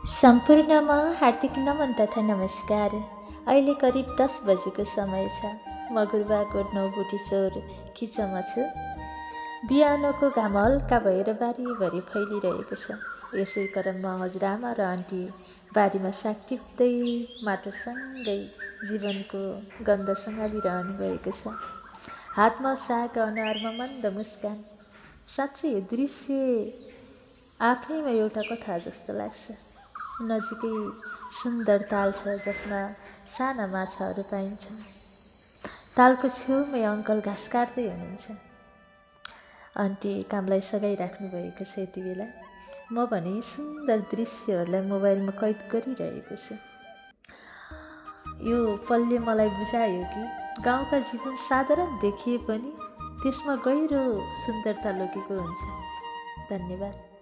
सम्पूर्णमा हार्दिक नमन तथा नमस्कार। अहिले करिब 10 बजेको समय छ। म गुरुबाको 9 बुटी चोर खिचमा छु। बिहानको घाम हल्का भएर बारीभरि फैलिरहेको छ। यसै क्रममा हजुरआमा र आन्टी बारीमा साग टिप्दै माटोसँगै जीवनको गन्ध सँगालिरहनु भएको छ। हातमा साग, अनुहारमा मन्द मुस्कान। साँच्चै यो दृश्य आफैमा एउटा कथा जस्तो लाग्छ। नजिकै सुन्दर ताल छ जसमा साना माछाहरू पाइन्छन्। तालको छेउमै अङ्कल घाँस काट्दै हुनुहुन्छ। आन्टी कामलाई सघाइराख्नु भएको छ यति बेला। म भने सुन्दर दृश्यहरूलाई मोबाइलमा कैद गरिरहेको छु। यो पलले मलाई बुझायो कि गाउँका जीवन साधारण देखिए पनि त्यसमा गहिरो सुन्दरता लुकेको हुन्छ। धन्यवाद।